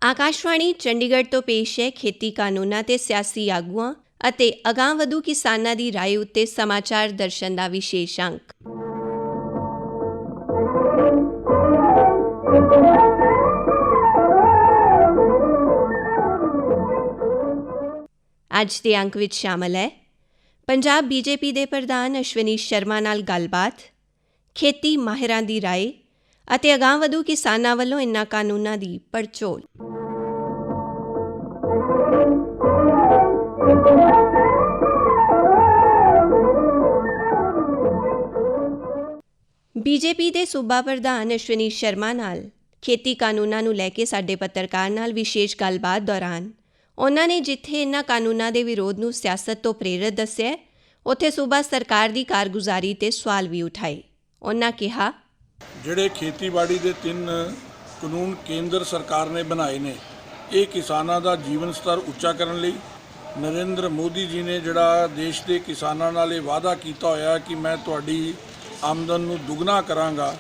ਆਕਾਸ਼ਵਾਣੀ ਚੰਡੀਗੜ੍ਹ ਤੋਂ ਪੇਸ਼ ਹੈ ਖੇਤੀ ਕਾਨੂੰਨਾਂ ਤੇ ਸਿਆਸੀ ਆਗੂਆਂ ਅਤੇ ਅਗਾਂਹਵਧੂ ਕਿਸਾਨਾਂ ਦੀ ਰਾਏ ਉੱਤੇ ਸਮਾਚਾਰ ਦਰਸ਼ਨ ਦਾ ਵਿਸ਼ੇਸ਼ ਅੰਕ। ਅੱਜ ਦੇ ਅੰਕ ਵਿੱਚ ਸ਼ਾਮਲ ਹੈ ਪੰਜਾਬ ਬੀਜੇਪੀ ਦੇ ਪ੍ਰਧਾਨ ਅਸ਼ਵਨੀ ਸ਼ਰਮਾ ਨਾਲ ਗੱਲਬਾਤ, ਖੇਤੀ ਮਾਹਿਰਾਂ ਦੀ ਰਾਏ ਅਤੇ ਅਗਾਂਹਵਧੂ ਕਿਸਾਨਾਂ ਵੱਲੋਂ ਇਨ੍ਹਾਂ ਕਾਨੂੰਨਾਂ ਦੀ ਪੜਚੋਲ। ਬੀਜੇਪੀ ਦੇ ਸੂਬਾ ਪ੍ਰਧਾਨ ਅਸ਼ਵਨੀ ਸ਼ਰਮਾ ਨਾਲ ਖੇਤੀ ਕਾਨੂੰਨਾਂ ਨੂੰ ਲੈ ਕੇ ਸਾਡੇ ਪੱਤਰਕਾਰ ਨਾਲ ਵਿਸ਼ੇਸ਼ ਗੱਲਬਾਤ ਦੌਰਾਨ ਉਨ੍ਹਾਂ ਨੇ ਜਿੱਥੇ ਇਨ੍ਹਾਂ ਕਾਨੂੰਨਾਂ ਦੇ ਵਿਰੋਧ ਨੂੰ ਸਿਆਸਤ ਤੋਂ ਪ੍ਰੇਰਿਤ ਦੱਸਿਆ, ਉੱਥੇ ਸੂਬਾ ਸਰਕਾਰ ਦੀ ਕਾਰਗੁਜ਼ਾਰੀ ਤੇ ਸਵਾਲ ਵੀ ਉਠਾਏ। ਉਨ੍ਹਾਂ ਕਿਹਾ, ਜਿਹੜੇ ਖੇਤੀਬਾੜੀ ਦੇ 3 ਕਾਨੂੰਨ ਕੇਂਦਰ ਸਰਕਾਰ ਨੇ ਬਣਾਏ ਨੇ, ਇਹ ਕਿਸਾਨਾਂ ਦਾ ਜੀਵਨ ਸਤਰ ਉੱਚਾ ਕਰਨ ਲਈ ਨਰਿੰਦਰ ਮੋਦੀ ਜੀ ਨੇ ਜਿਹੜਾ ਦੇਸ਼ ਦੇ ਕਿਸਾਨਾਂ ਨਾਲ ਇਹ ਵਾਅਦਾ ਕੀਤਾ ਹੋਇਆ ਕਿ ਮੈਂ ਤੁਹਾਡੀ ਆਮਦਨ ਨੂੰ ਦੁੱਗਣਾ ਕਰਾਂਗਾ,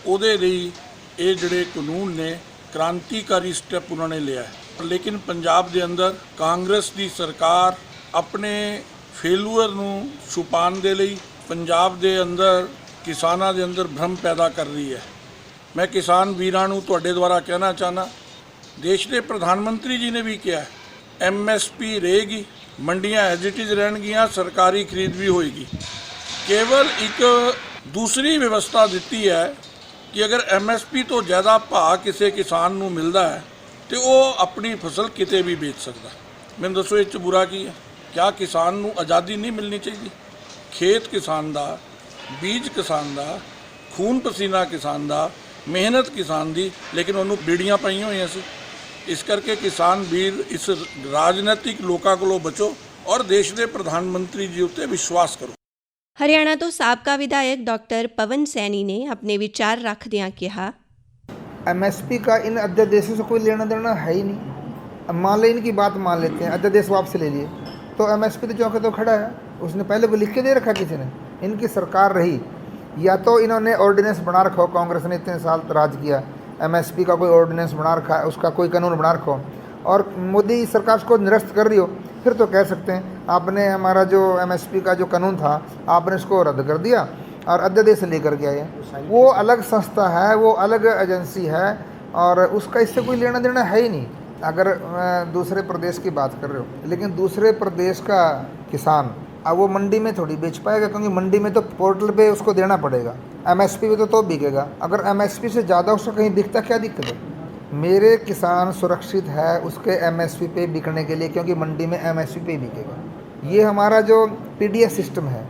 ਉਹਦੇ ਲਈ ਇਹ ਜਿਹੜੇ ਕਾਨੂੰਨ ਨੇ ਕ੍ਰਾਂਤੀਕਾਰੀ ਸਟੈਪ ਉਹਨਾਂ ਨੇ ਲਿਆ। ਲੇਕਿਨ ਪੰਜਾਬ ਦੇ ਅੰਦਰ ਕਾਂਗਰਸ ਦੀ ਸਰਕਾਰ ਆਪਣੇ ਫੇਲੂਅਰ ਨੂੰ ਛੁਪਾਉਣ ਦੇ ਲਈ ਪੰਜਾਬ ਦੇ ਅੰਦਰ ਕਿਸਾਨਾਂ ਦੇ ਅੰਦਰ ਭਰਮ ਪੈਦਾ ਕਰ ਰਹੀ ਹੈ। ਮੈਂ ਕਿਸਾਨ ਵੀਰਾਂ ਨੂੰ ਤੁਹਾਡੇ ਦੁਆਰਾ ਕਹਿਣਾ ਚਾਹੁੰਦਾ, ਦੇਸ਼ ਦੇ ਪ੍ਰਧਾਨ ਮੰਤਰੀ ਜੀ ਨੇ ਵੀ ਕਿਹਾ MSP ਰਹੇਗੀ, ਮੰਡੀਆਂ ਐਜ਼ ਇਟ ਇਜ਼ ਰਹਿਣਗੀਆਂ, ਸਰਕਾਰੀ ਖਰੀਦ ਵੀ ਹੋਏਗੀ। ਕੇਵਲ ਇੱਕ ਦੂਸਰੀ ਵਿਵਸਥਾ ਦਿੱਤੀ ਹੈ ਕਿ ਅਗਰ MSP ਤੋਂ ਜ਼ਿਆਦਾ ਭਾਅ ਕਿਸੇ ਕਿਸਾਨ ਨੂੰ ਮਿਲਦਾ ਹੈ ਤੇ ਉਹ ਆਪਣੀ ਫਸਲ ਕਿਤੇ ਵੀ ਵੇਚ ਸਕਦਾ। ਮੈਨੂੰ ਦੱਸੋ ਇਹ 'ਚ ਬੁਰਾ ਕੀ ਹੈ? ਕਿਆ ਕਿਸਾਨ ਨੂੰ ਆਜ਼ਾਦੀ ਨਹੀਂ ਮਿਲਣੀ ਚਾਹੀਦੀ? ਖੇਤ ਕਿਸਾਨ ਦਾ, ਬੀਜ ਕਿਸਾਨ ਦਾ, ਖੂਨ ਪਸੀਨਾ ਕਿਸਾਨ ਦਾ, ਮਿਹਨਤ ਕਿਸਾਨ ਦੀ, ਲੇਕਿਨ ਉਹਨੂੰ ਬੀੜੀਆਂ ਪਾਈਆਂ ਹੋਈਆਂ ਸੀ। ਇਸ ਕਰਕੇ ਕਿਸਾਨ ਵੀਰ ਇਸ ਰਾਜਨੀਤਿਕ ਲੋਕਾਂ ਕੋਲੋਂ ਬਚੋ ਔਰ ਦੇਸ਼ ਦੇ ਪ੍ਰਧਾਨ ਮੰਤਰੀ ਜੀ ਉੱਤੇ ਵਿਸ਼ਵਾਸ ਕਰੋ। ਹਰਿਆਣਾ ਤੋਂ ਸਾਬਕਾ ਵਿਧਾਇਕ ਡਾਕਟਰ ਪਵਨ ਸੈਣੀ ਨੇ ਆਪਣੇ ਵਿਚਾਰ ਰੱਖਦਿਆਂ ਕਿਹਾ, MSP का इन अध्यादेशों से कोई लेना देना है ही नहीं। मान ले इनकी बात मान लेते हैं, अध्यादेश वापस ले लिए तो MSP तो चौके तो खड़ा है, उसने पहले को लिख के दे रखा किसी ने। इनकी सरकार रही या तो इन्होंने ऑर्डिनेंस बना रखा हो, कांग्रेस ने इतने साल राज किया, MSP का कोई ऑर्डिनेंस बना रखा है, उसका कोई कानून बना रखा हो और मोदी सरकार उसको निरस्त कर रही हो, फिर तो कह सकते हैं आपने हमारा जो MSP का जो कानून था आपने उसको रद्द कर दिया और अध्यादेश लेकर के आए। वो अलग संस्था है, वो अलग एजेंसी है और उसका इससे कोई लेना देना है ही नहीं। अगर दूसरे प्रदेश की बात कर रहे हो, लेकिन दूसरे प्रदेश का किसान अब वो मंडी में थोड़ी बेच पाएगा, क्योंकि मंडी में तो पोर्टल पे उसको देना पड़ेगा। MSP पे तो बिकेगा, अगर MSP से ज़्यादा उसका कहीं बिकता क्या दिक्कत है? मेरे किसान सुरक्षित है उसके MSP पे बिकने के लिए, क्योंकि मंडी में MSP पे बिकेगा। ये हमारा जो PDS सिस्टम है,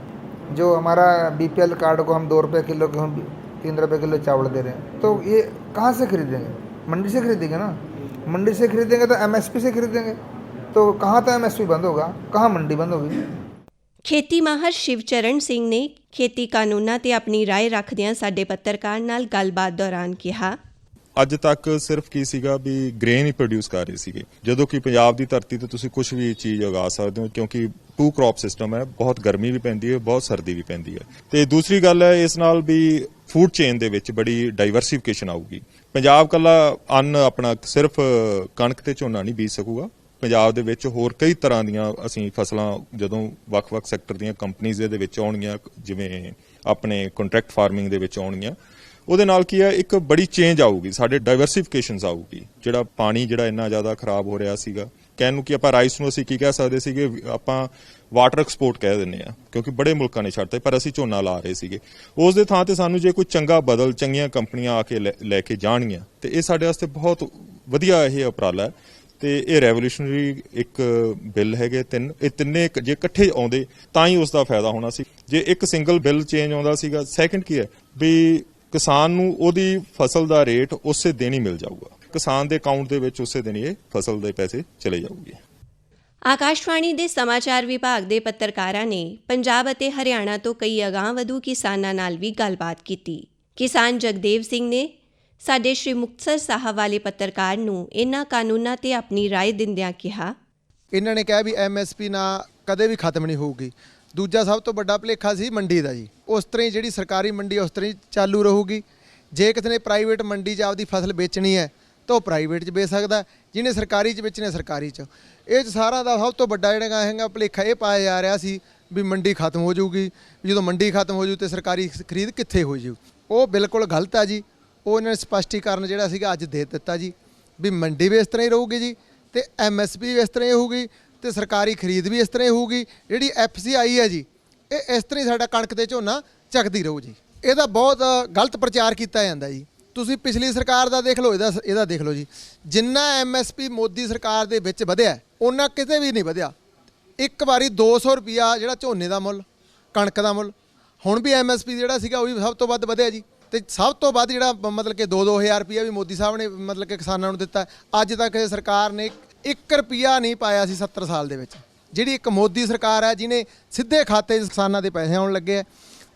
जो हमारा BPL कार्ड को हम 2 रुपये किलो के हम 3 रुपये किलो चावल दे रहे हैं, तो ये कहाँ से खरीदेंगे? मंडी से खरीदेंगे ना। मंडी से खरीदेंगे तो MSP से खरीदेंगे, तो कहाँ तो MSP बंद होगा, कहाँ मंडी बंद होगी। ਖੇਤੀ ਮਾਹਰ ਸ਼ਿਵਚਰਨ ਸਿੰਘ ਨੇ ਖੇਤੀ ਕਾਨੂੰਨਾਂ ਤੇ ਆਪਣੀ ਰਾਏ ਰੱਖਦਿਆਂ ਸਾਡੇ ਪੱਤਰਕਾਰ ਨਾਲ ਗੱਲਬਾਤ ਦੌਰਾਨ ਕਿਹਾ, ਅੱਜ ਤੱਕ ਸਿਰਫ ਕੀ ਸੀਗਾ ਵੀ ਗ੍ਰੇਨ ਹੀ ਪ੍ਰੋਡਿਊਸ ਕਰ ਰਹੇ ਸੀਗੇ, ਜਦੋਂ ਕਿ ਪੰਜਾਬ ਦੀ ਧਰਤੀ ਤੇ ਤੁਸੀਂ ਕੁਝ ਵੀ ਚੀਜ਼ ਉਗਾ ਸਕਦੇ ਹੋ, ਕਿਉਂਕਿ 2 ਕ੍ਰੌਪ ਸਿਸਟਮ ਹੈ, ਬਹੁਤ ਗਰਮੀ ਵੀ ਪੈਂਦੀ ਹੈ, ਬਹੁਤ ਸਰਦੀ ਵੀ ਪੈਂਦੀ ਹੈ। ਤੇ ਦੂਸਰੀ ਗੱਲ ਹੈ ਇਸ ਨਾਲ ਵੀ ਫੂਡ ਚੇਨ ਦੇ ਵਿੱਚ ਬੜੀ ਡਾਈਵਰਸੀਫਿਕੇਸ਼ਨ ਆਊਗੀ। ਪੰਜਾਬ ਕੱਲਾ ਅੰਨ ਆਪਣਾ ਸਿਰਫ ਕਣਕ ਤੇ ਝੋਨਾ ਨਹੀਂ ਬੀਜ ਸਕੂਗਾ, ਪੰਜਾਬ ਦੇ ਵਿੱਚ ਹੋਰ ਕਈ ਤਰ੍ਹਾਂ ਦੀਆਂ ਅਸੀਂ ਫਸਲਾਂ ਜਦੋਂ ਵੱਖ-ਵੱਖ ਸੈਕਟਰ ਦੀਆਂ ਕੰਪਨੀਜ਼ ਦੇ ਵਿੱਚ ਆਉਣਗੀਆਂ, ਜਿਵੇਂ ਆਪਣੇ ਕੰਟਰੈਕਟ ਫਾਰਮਿੰਗ ਦੇ ਵਿੱਚ ਆਉਣਗੀਆਂ, ਉਹਦੇ ਨਾਲ ਕੀ ਹੈ ਇੱਕ ਬੜੀ ਚੇਂਜ ਆਊਗੀ, ਸਾਡੇ ਡਾਈਵਰਸੀਫਿਕੇਸ਼ਨਸ ਆਊਗੀ। ਜਿਹੜਾ ਪਾਣੀ ਜਿਹੜਾ ਇੰਨਾ ਜ਼ਿਆਦਾ ਖਰਾਬ ਹੋ ਰਿਹਾ ਸੀਗਾ, ਕਹਿਣ ਨੂੰ ਕਿ ਆਪਾਂ ਰਾਈਸ ਨੂੰ ਅਸੀਂ ਕੀ ਕਹਿ ਸਕਦੇ ਸੀਗੇ, ਆਪਾਂ ਵਾਟਰ ਐਕਸਪੋਰਟ ਕਹਿ ਦਿੰਦੇ ਆ, ਕਿਉਂਕਿ ਬੜੇ ਮੁਲਕਾਂ ਨੇ ਛੱਡਤੇ, ਪਰ ਅਸੀਂ ਝੋਨਾ ਲਾ ਰਹੇ ਸੀਗੇ। ਉਸ ਦੇ ਥਾਂ ਤੇ ਸਾਨੂੰ ਜੇ ਕੋਈ ਚੰਗਾ ਬਦਲ, ਚੰਗੀਆਂ ਕੰਪਨੀਆਂ ਆ ਕੇ ਲੈ ਕੇ ਜਾਣਗੀਆਂ ਤੇ ਇਹ ਸਾਡੇ ਵਾਸਤੇ ਬਹੁਤ ਵਧੀਆ ਇਹ ਉਪਰਾਲਾ ਹੈ। ਤੇ ਇਹ ਰੈਵੋਲੂਸ਼ਨਰੀ ਇੱਕ ਬਿੱਲ ਹੈਗੇ 3, ਇਹ ਤਿੰਨੇ ਜੇ ਇਕੱਠੇ ਆਉਂਦੇ ਤਾਂ ਹੀ ਉਸ ਦਾ ਫਾਇਦਾ ਹੋਣਾ ਸੀ। ਜੇ ਇੱਕ ਸਿੰਗਲ ਬਿੱਲ ਚੇਂਜ ਆਉਂਦਾ ਸੀਗਾ, ਸੈਕੰਡ ਕੀ ਹੈ ਵੀ ਕਿਸਾਨ ਨੂੰ ਉਹਦੀ ਫਸਲ ਦਾ ਰੇਟ ਉਸੇ ਦਿਨ ਹੀ ਮਿਲ ਜਾਊਗਾ, ਕਿਸਾਨ ਦੇ ਅਕਾਊਂਟ ਦੇ ਵਿੱਚ ਉਸੇ ਦਿਨ ਇਹ ਫਸਲ ਦੇ ਪੈਸੇ ਚਲੇ ਜਾਊਗੇ। ਆਕਾਸ਼ਵਾਣੀ ਦੇ ਸਮਾਚਾਰ ਵਿਭਾਗ ਦੇ ਪੱਤਰਕਾਰਾਂ ਨੇ ਪੰਜਾਬ ਅਤੇ ਹਰਿਆਣਾ ਤੋਂ ਕਈ ਅਗਾਂਹਵਧੂ ਕਿਸਾਨਾਂ ਨਾਲ ਵੀ ਗੱਲਬਾਤ ਕੀਤੀ। ਕਿਸਾਨ ਜਗਦੇਵ ਸਿੰਘ ਨੇ ਸਾਡੇ ਸ਼੍ਰੀ ਮੁਕਤਸਰ ਸਾਹਿਬ ਵਾਲੇ ਪੱਤਰਕਾਰ ਨੂੰ ਇਹਨਾਂ ਕਾਨੂੰਨਾਂ ਤੇ ਆਪਣੀ ਰਾਏ ਦਿੰਦਿਆਂ ਕਿਹਾ, ਇਹਨਾਂ ਨੇ ਕਿਹਾ ਵੀ MSP ਨਾ ਕਦੇ ਵੀ ਖਤਮ ਨਹੀਂ ਹੋਊਗੀ। ਦੂਜਾ ਸਭ ਤੋਂ ਵੱਡਾ ਭੁਲੇਖਾ ਸੀ ਮੰਡੀ ਦਾ ਜੀ, ਉਸ ਤਰ੍ਹਾਂ ਹੀ ਜਿਹੜੀ ਸਰਕਾਰੀ ਮੰਡੀ ਉਸ ਤਰ੍ਹਾਂ ਹੀ ਚਾਲੂ ਰਹੂਗੀ। ਜੇ ਕਿਸੇ ਨੇ ਪ੍ਰਾਈਵੇਟ ਮੰਡੀ 'ਚ ਆਪਦੀ ਫਸਲ ਵੇਚਣੀ ਹੈ ਤਾਂ ਉਹ ਪ੍ਰਾਈਵੇਟ 'ਚ ਵੇਚ ਸਕਦਾ, ਜਿਹਨੇ ਸਰਕਾਰੀ 'ਚ ਵੇਚਣੇ ਸਰਕਾਰੀ 'ਚ। ਇਹ 'ਚ ਸਾਰਾ ਦਾ ਸਭ ਤੋਂ ਵੱਡਾ ਜਿਹੜਾ ਹੈਗਾ ਭੁਲੇਖਾ ਇਹ ਪਾਇਆ ਜਾ ਰਿਹਾ ਸੀ ਵੀ ਮੰਡੀ ਖਤਮ ਹੋ ਜਾਊਗੀ, ਜਦੋਂ ਮੰਡੀ ਖਤਮ ਹੋ ਜੂ ਤੇ ਸਰਕਾਰੀ ਖਰੀਦ ਕਿੱਥੇ ਹੋ ਜੂ। ਉਹ ਬਿਲਕੁਲ ਗਲਤ ਆ ਜੀ। ਉਹ ਇਹਨਾਂ ਨੇ ਸਪਸ਼ਟੀਕਰਨ ਜਿਹੜਾ ਸੀਗਾ ਅੱਜ ਦੇ ਦਿੱਤਾ ਜੀ ਵੀ ਮੰਡੀ ਵੀ ਇਸ ਤਰ੍ਹਾਂ ਹੀ ਰਹੂਗੀ ਜੀ, ਤੇ MSP ਵੀ ਇਸ ਤਰ੍ਹਾਂ ਹੀ ਹੋਊਗੀ, ਤੇ ਸਰਕਾਰੀ ਖਰੀਦ ਵੀ ਇਸ ਤਰ੍ਹਾਂ ਹੀ ਹੋਊਗੀ। ਜਿਹੜੀ FCI ਹੈ ਜੀ, ਇਹ ਇਸ ਤਰ੍ਹਾਂ ਹੀ ਸਾਡਾ ਕਣਕ ਤੇ ਝੋਨਾ ਚੱਕਦੀ ਰਹੂ ਜੀ। ਇਹਦਾ ਬਹੁਤ ਗਲਤ ਪ੍ਰਚਾਰ ਕੀਤਾ ਜਾਂਦਾ ਜੀ। ਤੁਸੀਂ ਪਿਛਲੀ ਸਰਕਾਰ ਦਾ ਦੇਖ ਲਓ, ਇਹਦਾ ਦੇਖ ਲਓ ਜੀ। ਜਿੰਨਾ MSP ਮੋਦੀ ਸਰਕਾਰ ਦੇ ਵਿੱਚ ਵਧਿਆ ਉਹਨਾਂ ਕਿਤੇ ਵੀ ਨਹੀਂ ਵਧਿਆ। ਇੱਕ ਵਾਰੀ 200 ਰੁਪਿਆ ਜਿਹੜਾ ਝੋਨੇ ਦਾ ਮੁੱਲ, ਕਣਕ ਦਾ ਮੁੱਲ, ਹੁਣ ਵੀ MSP ਜਿਹੜਾ ਸੀਗਾ ਉਹ ਵੀ ਸਭ ਤੋਂ ਵੱਧ ਵਧਿਆ ਜੀ। ਤੇ ਸਭ ਤੋਂ ਵੱਧ ਜਿਹੜਾ ਮਤਲਬ ਕਿ 2-2 ਹਜ਼ਾਰ ਰੁਪਿਆ ਵੀ ਮੋਦੀ ਸਾਹਿਬ ਨੇ ਮਤਲਬ ਕਿ ਕਿਸਾਨਾਂ ਨੂੰ ਦਿੱਤਾ। ਅੱਜ ਤੱਕ ਇਹ ਸਰਕਾਰ ਨੇ 1 ਰੁਪਿਆ ਨਹੀਂ ਪਾਇਆ ਸੀ 70 ਸਾਲ ਦੇ ਵਿੱਚ। ਜਿਹੜੀ ਇੱਕ ਮੋਦੀ ਸਰਕਾਰ ਹੈ ਜਿਹਨੇ ਸਿੱਧੇ ਖਾਤੇ 'ਚ ਕਿਸਾਨਾਂ ਦੇ ਪੈਸੇ ਆਉਣ ਲੱਗੇ ਹੈ।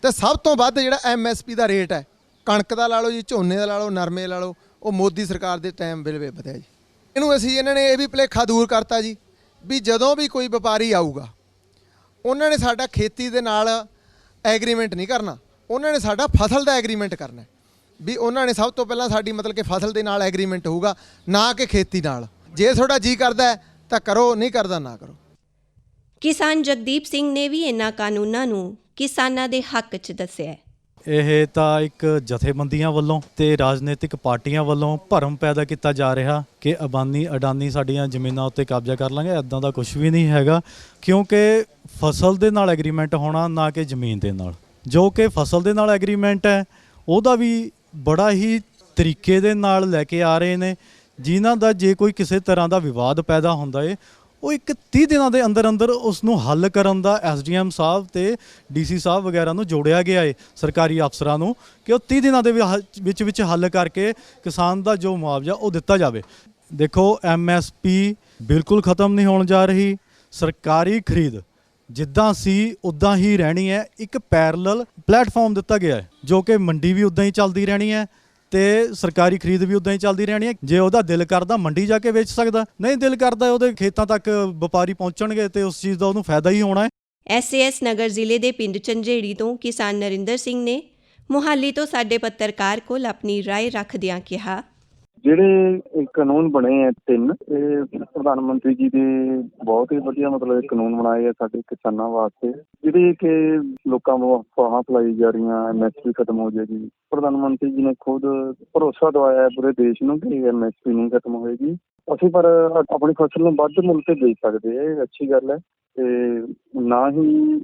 ਤੇ ਸਭ ਤੋਂ ਵੱਧ ਜਿਹੜਾ MSP ਦਾ ਰੇਟ ਹੈ, ਕਣਕ ਦਾ ਲਾ ਲਓ ਜੀ, ਝੋਨੇ ਦਾ ਲਾ ਲਓ, ਨਰਮੇ ਲਾ ਲਓ, ਉਹ ਮੋਦੀ ਸਰਕਾਰ ਦੇ ਟਾਈਮ ਵੇਲੇ ਵਧਿਆ ਜੀ। ਇਹਨਾਂ ਨੇ ਇਹ ਵੀ ਭੁਲੇਖਾ ਦੂਰ ਕਰਤਾ ਜੀ ਵੀ ਜਦੋਂ ਵੀ ਕੋਈ ਵਪਾਰੀ ਆਊਗਾ ਉਹਨਾਂ ਨੇ ਸਾਡਾ ਖੇਤੀ ਦੇ ਨਾਲ ਐਗਰੀਮੈਂਟ ਨਹੀਂ ਕਰਨਾ, ਉਹਨਾਂ ਨੇ ਸਾਡਾ ਫਸਲ ਦਾ ਐਗਰੀਮੈਂਟ ਕਰਨਾ ਵੀ ਉਹਨਾਂ ਨੇ ਸਭ ਤੋਂ ਪਹਿਲਾਂ ਸਾਡੀ ਮਤਲਬ ਕਿ ਫਸਲ ਦੇ ਨਾਲ ਐਗਰੀਮੈਂਟ ਹੋਊਗਾ, ਨਾ ਕਿ ਖੇਤੀ ਨਾਲ। ਜੇ ਤੁਹਾਡਾ ਜੀ ਕਰਦਾ ਤਾਂ ਕਰੋ, ਨਹੀਂ ਕਰਦਾ ਨਾ ਕਰੋ। ਕਿਸਾਨ ਜਗਦੀਪ ਸਿੰਘ ਨੇ ਵੀ ਇਹਨਾਂ ਕਾਨੂੰਨਾਂ ਨੂੰ ਕਿਸਾਨਾਂ ਦੇ ਹੱਕ 'ਚ ਦੱਸਿਆ। ਇਹ ਤਾਂ ਇੱਕ ਜਥੇਬੰਦੀਆਂ ਵੱਲੋਂ ਤੇ ਰਾਜਨੀਤਿਕ ਪਾਰਟੀਆਂ ਵੱਲੋਂ ਭਰਮ ਪੈਦਾ ਕੀਤਾ ਜਾ ਰਿਹਾ ਕਿ ਅਡਾਨੀ ਸਾਡੀਆਂ ਜ਼ਮੀਨਾਂ ਉੱਤੇ ਕਬਜ਼ਾ ਕਰ ਲਾਂਗੇ। ਇੱਦਾਂ ਦਾ ਕੁਝ ਵੀ ਨਹੀਂ ਹੈਗਾ, ਕਿਉਂਕਿ ਫਸਲ ਦੇ ਨਾਲ ਐਗਰੀਮੈਂਟ ਹੋਣਾ, ਨਾ ਕਿ ਜ਼ਮੀਨ ਦੇ ਨਾਲ। ਜੋ ਕਿ ਫਸਲ ਦੇ ਨਾਲ ਐਗਰੀਮੈਂਟ ਹੈ ਉਹਦਾ ਵੀ ਬੜਾ ਹੀ ਤਰੀਕੇ ਦੇ ਨਾਲ ਲੈ ਕੇ ਆ ਰਹੇ ਨੇ, ਜਿਨ੍ਹਾਂ ਦਾ ਜੇ ਕੋਈ ਕਿਸੇ ਤਰ੍ਹਾਂ ਦਾ ਵਿਵਾਦ ਪੈਦਾ ਹੁੰਦਾ ਏ ਉਹ 30 ਦਿਨਾਂ ਦੇ ਅੰਦਰ ਅੰਦਰ ਉਸ ਨੂੰ ਹੱਲ ਕਰਨ ਦਾ SDM ਸਾਹਿਬ ਤੇ DC ਸਾਹਿਬ ਵਗੈਰਾ ਨੂੰ ਜੋੜਿਆ ਗਿਆ ਹੈ, ਸਰਕਾਰੀ ਅਫਸਰਾਂ ਨੂੰ, ਕਿ ਉਹ 30 ਦਿਨਾਂ ਦੇ ਵਿੱਚ ਹੱਲ ਕਰਕੇ ਕਿਸਾਨ ਦਾ ਜੋ ਮੁਆਵਜ਼ਾ ਉਹ ਦਿੱਤਾ ਜਾਵੇ। ਦੇਖੋ MSP ਬਿਲਕੁਲ ਖਤਮ ਨਹੀਂ ਹੋਣ ਜਾ ਰਹੀ। ਸਰਕਾਰੀ ਖਰੀਦ ਜਿੱਦਾਂ ਸੀ ਉੱਦਾਂ ਹੀ ਰਹਿਣੀ ਹੈ। ਇੱਕ ਪੈਰਲਲ ਪਲੇਟਫਾਰਮ ਦਿੱਤਾ ਗਿਆ ਹੈ ਜੋ ਕਿ ਮੰਡੀ ਵੀ ਉੱਦਾਂ ਹੀ ਚੱਲਦੀ ਰਹਿਣੀ ਹੈ ਤੇ ਸਰਕਾਰੀ ਖਰੀਦ ਵੀ ਉੱਦਾਂ ਹੀ ਚੱਲਦੀ ਰਹਿਣੀ ਹੈ। ਜੇ ਉਹਦਾ ਦਿਲ ਕਰਦਾ ਮੰਡੀ ਜਾ ਕੇ ਵੇਚ ਸਕਦਾ, ਨਹੀਂ ਦਿਲ ਕਰਦਾ ਉਹਦੇ ਖੇਤਾਂ ਤੱਕ ਵਪਾਰੀ ਪਹੁੰਚਣਗੇ ਤੇ ਉਸ ਚੀਜ਼ ਦਾ ਉਹਨੂੰ ਫਾਇਦਾ ਹੀ ਹੋਣਾ ਹੈ। SAS ਨਗਰ ਜ਼ਿਲ੍ਹੇ ਦੇ ਪਿੰਡ ਝੰਜੇੜੀ ਤੋਂ ਕਿਸਾਨ ਨਰਿੰਦਰ ਸਿੰਘ ਨੇ ਮੁਹਾਲੀ ਤੋਂ ਸਾਡੇ ਪੱਤਰਕਾਰ ਕੋਲ ਆਪਣੀ ਰਾਏ ਰੱਖਦਿਆਂ ਕਿਹਾ, ਜਿਹੜੇ ਕਾਨੂੰਨ ਬਣੇ ਆ 3, ਇਹ ਪ੍ਰਧਾਨ ਮੰਤਰੀ ਜੀ ਦੇ ਬਹੁਤ ਹੀ ਵਧੀਆ ਮਤਲਬ ਕਾਨੂੰਨ ਬਣਾਏ ਆ ਸਾਡੇ ਕਿਸਾਨਾਂ ਵਾਸਤੇ, ਜਿਹੜੇ ਕਿ ਲੋਕਾਂ ਨੂੰ ਅਫਵਾਹਾਂ ਫੈਲਾਈ ਜਾ ਰਹੀਆਂ MSP ਖਤਮ ਹੋ ਜਾਏਗੀ। ਪ੍ਰਧਾਨ ਮੰਤਰੀ ਜੀ ਨੇ ਖੁਦ ਭਰੋਸਾ ਦਵਾਇਆ ਪੂਰੇ ਦੇਸ਼ ਨੂੰ ਕਿ MSP ਨਹੀਂ ਖਤਮ ਹੋਏਗੀ। ਅਸੀਂ ਪਰ ਆਪਣੀ ਫਸਲ ਨੂੰ ਵੱਧ ਮੁੱਲ ਤੇ ਵੇਚ ਸਕਦੇ ਆ, ਇਹ ਅੱਛੀ ਗੱਲ ਹੈ। ਤੇ ਨਾ ਹੀ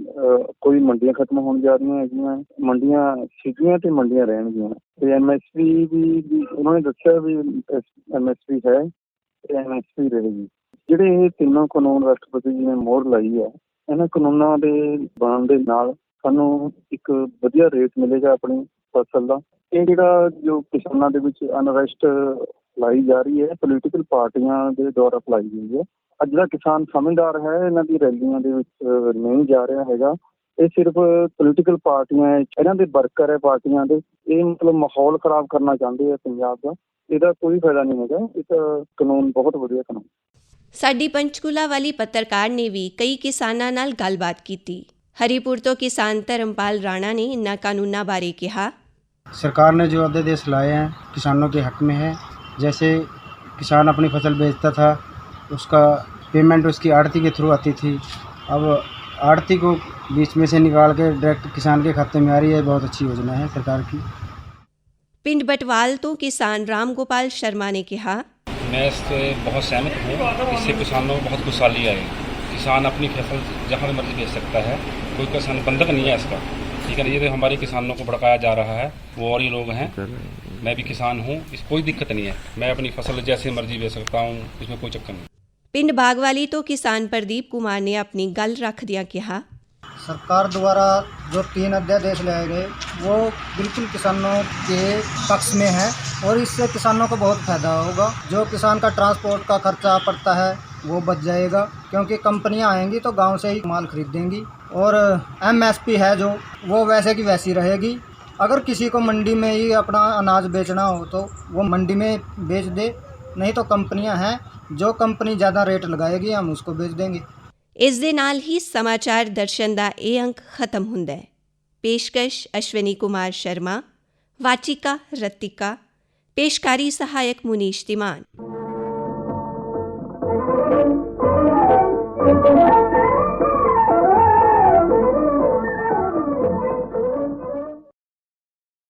ਕੋਈ ਮੰਡੀਆਂ ਖਤਮ ਹੋਣ ਜਾ ਰਹੀਆਂ ਹੈਗੀਆਂ। ਮੰਡੀਆਂ ਸੀਗੀਆਂ ਤੇ ਮੰਡੀਆਂ ਰਹਿਣਗੀਆਂ। ਤੇ MSP ਵੀ ਉਹਨਾਂ ਨੇ ਦੱਸਿਆ ਵੀ MSP ਹੈ ਤੇ MSP ਰਹੇਗੀ। ਜਿਹੜੇ ਇਹ ਤਿੰਨੋਂ ਕਾਨੂੰਨ ਰਾਸ਼ਟਰਪਤੀ ਜੀ ਨੇ ਮੋਹਰ ਲਾਈ ਹੈ, ਇਹਨਾਂ ਕਾਨੂੰਨਾਂ ਦੇ ਬਣਨ ਦੇ ਨਾਲ ਸਾਨੂੰ ਇੱਕ ਵਧੀਆ ਰੇਟ ਮਿਲੇਗਾ ਆਪਣੀ ਫਸਲ ਦਾ। ਇਹ ਜਿਹੜਾ ਜੋ ਕਿਸਾਨਾਂ ਦੇ ਵਿੱਚ ਅਨਰੈਸਟ ਲਾਈ ਜਾ ਰਹੀ ਹੈ, ਪੋਲੀਟੀਕਲ ਪਾਰਟੀਆਂ ਦੇ ਦੁਆਰਾ ਫੈਲਾਈ ਗਈ ਹੈ। ਅੱਜ ਦਾ ਕਿਸਾਨ ਸਮਝਦਾਰ ਹੈ, ਇਹਨਾਂ ਦੀ ਰੈਲੀਆਂ ਦੇ ਵਿੱਚ ਨਹੀਂ ਜਾ ਰਿਹਾ ਹੈਗਾ। ਇਹ ਸਿਰਫ ਪੋਲੀਟੀਕਲ ਪਾਰਟੀਆਂ, ਇਹਨਾਂ ਦੇ ਵਰਕਰ ਹੈ ਪਾਰਟੀਆਂ ਦੇ, ਇਹ ਮਤਲਬ ਮਾਹੌਲ ਖਰਾਬ ਕਰਨਾ ਚਾਹੁੰਦੇ ਆ ਪੰਜਾਬ ਦਾ। ਇਹਦਾ ਕੋਈ ਫਾਇਦਾ ਨਹੀਂ ਹੈਗਾ। ਇਹ ਤਾਂ ਕਾਨੂੰਨ ਬਹੁਤ ਵਧੀਆ ਕਾਨੂੰਨ। ਸਾਡੀ ਪੰਚਕੂਲਾ ਵਾਲੀ ਪੱਤਰਕਾਰ ਨੇ ਵੀ ਕਈ ਕਿਸਾਨਾਂ ਨਾਲ ਗੱਲਬਾਤ ਕੀਤੀ। ਹਰੀਪੁਰ ਤੋਂ ਕਿਸਾਨ ਧਰਮਪਾਲ ਰਾਣਾ ਨੇ ਇਨ੍ਹਾਂ ਕਾਨੂੰਨਾਂ ਬਾਰੇ ਕਿਹਾ, सरकार ने जो अध्यादेश लाए हैं किसानों के हक में है। जैसे किसान अपनी फसल बेचता था, उसका पेमेंट उसकी आड़ती के थ्रू आती थी, अब आड़ती को बीच में से निकाल के डायरेक्ट किसान के खाते में आ रही है। बहुत अच्छी योजना है सरकार की। ਪਿੰਡ ਬਟਵਾਲ ਤੋਂ ਕਿਸਾਨ ਰਾਮ ਗੋਪਾਲ ਸ਼ਰਮਾ ਨੇ ਕਿਹਾ, मैं इससे बहुत सहमत हूँ। इससे किसानों को बहुत खुशहाली आएगी। किसान अपनी फसल जहाँ भी मर्जी बेच सकता है, कोई किसान बंधक नहीं है इसका, ठीक है ना। ये तो हमारे किसानों को भड़काया जा रहा है, वो और ही लोग हैं। मैं भी किसान हूँ, इस कोई दिक्कत नहीं है। मैं अपनी फसल जैसे मर्जी बेच सकता हूँ, इसमें कोई चक्कर नहीं। ਪਿੰਡ ਬਾਗਵਾਲੀ ਤੋਂ ਕਿਸਾਨ ਪ੍ਰਦੀਪ ਕੁਮਾਰ ਨੇ ਆਪਣੀ ਗੱਲ ਰੱਖਦਿਆਂ ਕਿਹਾ, सरकार द्वारा जो 3 अध्यादेश लाए गए वो बिल्कुल किसानों के पक्ष में है और इससे किसानों को बहुत फ़ायदा होगा। जो किसान का ट्रांसपोर्ट का खर्चा पड़ता है वो बच जाएगा, क्योंकि कंपनियां आएंगी तो गांव से ही माल खरीदेंगी। और MSP है जो वो वैसे की वैसी रहेगी। अगर किसी को मंडी में ही अपना अनाज बेचना हो तो वो मंडी में बेच दे, नहीं तो कंपनियां हैं जो कंपनी ज़्यादा रेट लगाएगी हम उसको बेच देंगे। ਇਸ ਦੇ ਨਾਲ ਹੀ ਸਮਾਚਾਰ ਦਰਸ਼ਨ ਦਾ ਇਹ ਅੰਕ ਖਤਮ ਹੁੰਦਾ ਹੈ। ਪੇਸ਼ਕਸ਼ ਅਸ਼ਵਨੀ ਕੁਮਾਰ ਸ਼ਰਮਾ, ਵਾਚਿਕਾ ਰਤਿਕਾ, पेशकारी सहायक मुनीश तिमान।